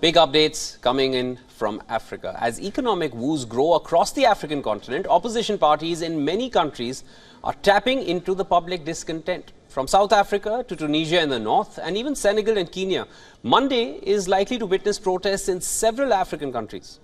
Big updates coming in from Africa. As economic woes grow across the African continent, opposition parties in many countries are tapping into the public discontent. From South Africa to Tunisia in the north and even Senegal and Kenya, Monday is likely to witness protests in several African countries.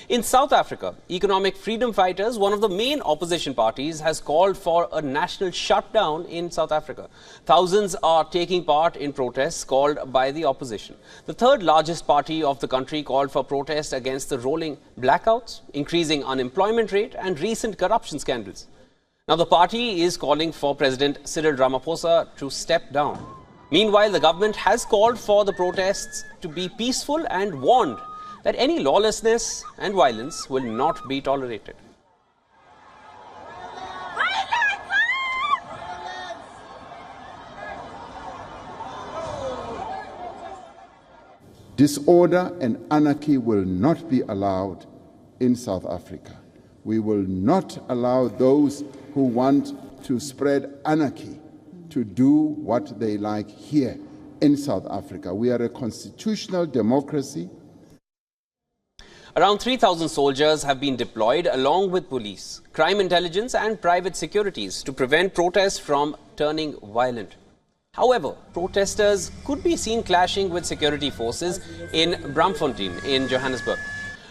In South Africa, economic freedom fighters, one of the main opposition parties, has called for a national shutdown in South Africa. Thousands are taking part in protests called by the opposition. The third largest party of the country called for protests against the rolling blackouts, increasing unemployment rate and recent corruption scandals. Now, the party is calling for President Cyril Ramaphosa to step down. Meanwhile, the government has called for the protests to be peaceful and warned that any lawlessness and violence will not be tolerated. Disorder and anarchy will not be allowed in South Africa. We will not allow those who want to spread anarchy to do what they like here in South Africa. We are a constitutional democracy. Around 3,000 soldiers have been deployed along with police, crime intelligence and private securities to prevent protests from turning violent. However, protesters could be seen clashing with security forces in Braamfontein in Johannesburg.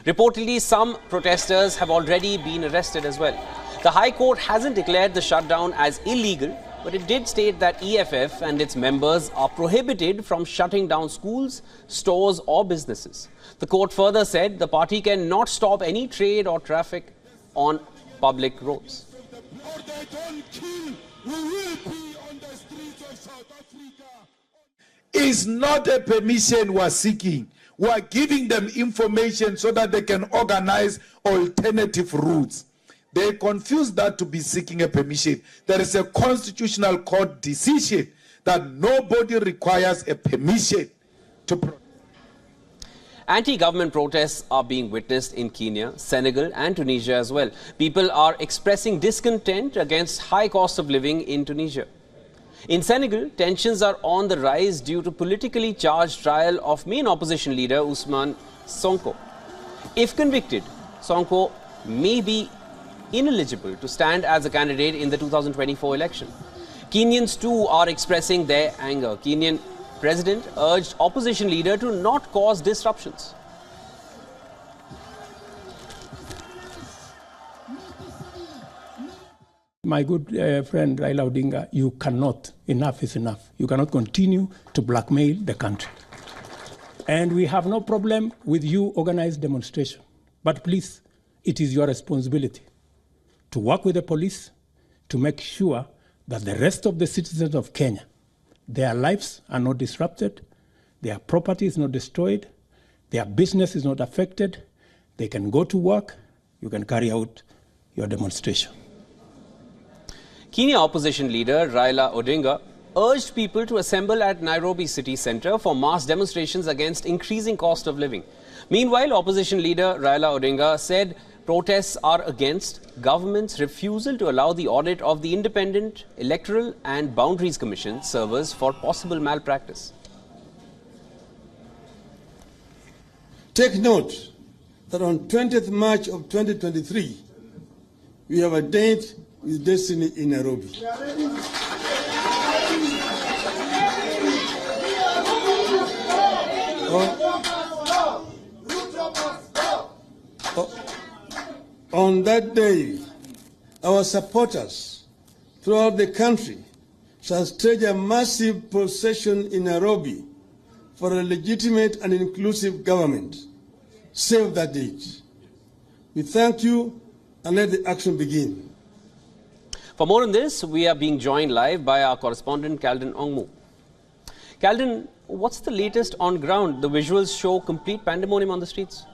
Reportedly, some protesters have already been arrested as well. The High Court hasn't declared the shutdown as illegal, but it did state that EFF and its members are prohibited from shutting down schools, stores or businesses. The court further said the party cannot stop any trade or traffic on public roads. It's not a permission we're seeking. We are giving them information so that they can organize alternative routes. They confuse that to be seeking a permission. There is a constitutional court decision that nobody requires a permission to protest. Anti-government protests are being witnessed in Kenya, Senegal and Tunisia as well. People are expressing discontent against high cost of living in Tunisia. In Senegal, tensions are on the rise due to politically charged trial of main opposition leader Ousmane Sonko. If convicted, Sonko may be ineligible to stand as a candidate in the 2024 election. Kenyans too are expressing their anger. Kenyan president urged opposition leader to not cause disruptions. My good friend Raila Odinga, you cannot, enough is enough. You cannot continue to blackmail the country. And we have no problem with you organized demonstration. But please, it is your responsibility to work with the police to make sure that the rest of the citizens of Kenya, their lives are not disrupted, their property is not destroyed, their business is not affected, they can go to work, you can carry out your demonstration. Kenya opposition leader Raila Odinga urged people to assemble at Nairobi city centre for mass demonstrations against increasing cost of living. Meanwhile, opposition leader Raila Odinga said protests are against government's refusal to allow the audit of the Independent Electoral and Boundaries Commission servers for possible malpractice. Take note that on 20th March of 2023, we have a date with destiny in Nairobi. On that day, our supporters throughout the country shall stage a massive procession in Nairobi for a legitimate and inclusive government. Save that date. We thank you and let the action begin. For more on this, we are being joined live by our correspondent Calden Ongmu. Calden, what's the latest on ground? The visuals show complete pandemonium on the streets.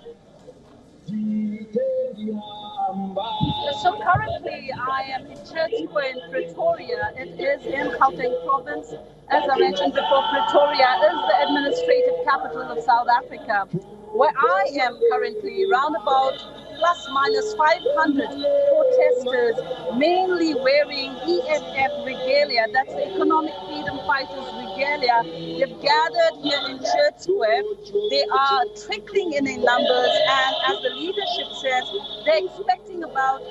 So currently I am in Church Square in Pretoria. It is in Gauteng province. As I mentioned before, Pretoria is the administrative capital of South Africa. Where I am currently, round about plus minus 500 protesters, mainly wearing EFF regalia, that's the Economic Freedom Fighters regalia. They've gathered here in Church Square. They are trickling in numbers, and as the leadership says, they're expecting about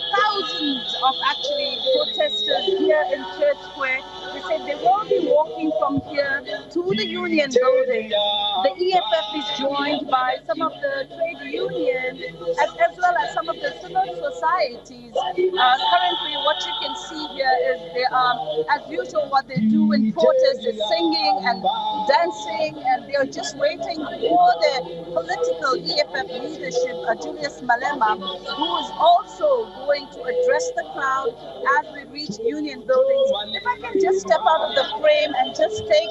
thousands of actually protesters here in Church Square. They said they will be walking from here to the Union building. The EFF is joined by some of the trade unions as well as some of the civil societies. Currently, what you can see here is they are, as usual, what they do in protest is singing and dancing, and they are just waiting for the political EFF leadership, Julius Malema, who is also going to address the crowd as we reach Union buildings. If I can just step out of the frame and just take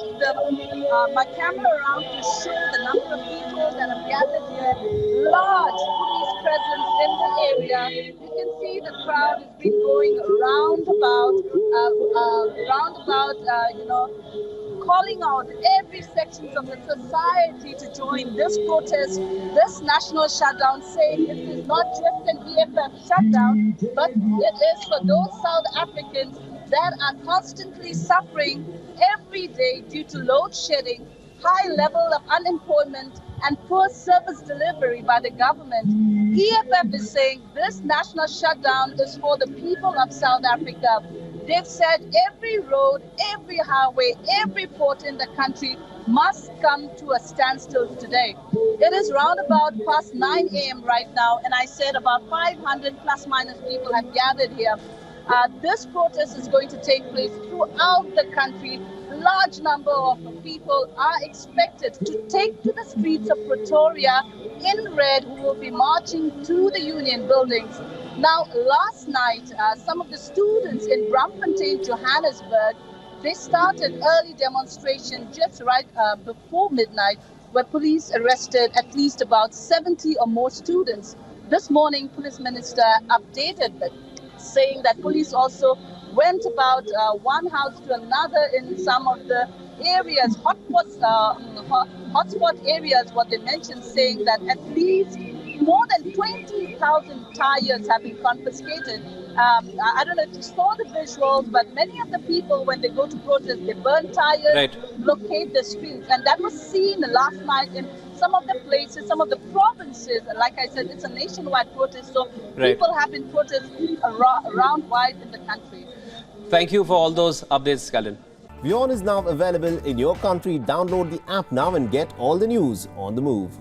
my camera around to show the number of people that have gathered here. Large police presence in the area. You can see the crowd has been going calling out every section of the society to join this protest, this national shutdown, saying it is not just an EFF shutdown, but it is for those South Africans that are constantly suffering every day due to load shedding, high level of unemployment, and poor service delivery by the government. EFF is saying this national shutdown is for the people of South Africa. They've said every road, every highway, every port in the country must come to a standstill today. It is round about past 9 a.m. right now, and I said about 500 plus minus people have gathered here. This protest is going to take place throughout the country. Large number of people are expected to take to the streets of Pretoria in red, who will be marching to the Union buildings. Now, last night, some of the students in Braamfontein, Johannesburg, they started early demonstration just right before midnight, where police arrested at least about 70 or more students. This morning, Police Minister updated that, saying that police also went about one house to another in some of the areas, hotspot areas, what they mentioned, saying that at least more than 20,000 tires have been confiscated. I don't know if you saw the visuals, but many of the people, when they go to protest, they burn tires, blockade the streets. And that was seen last night in some of the places, some of the provinces. Like I said, it's a nationwide protest, so people have been protesting around wide in the country. Thank you for all those updates, Kalin. WION is now available in your country. Download the app now and get all the news on the move.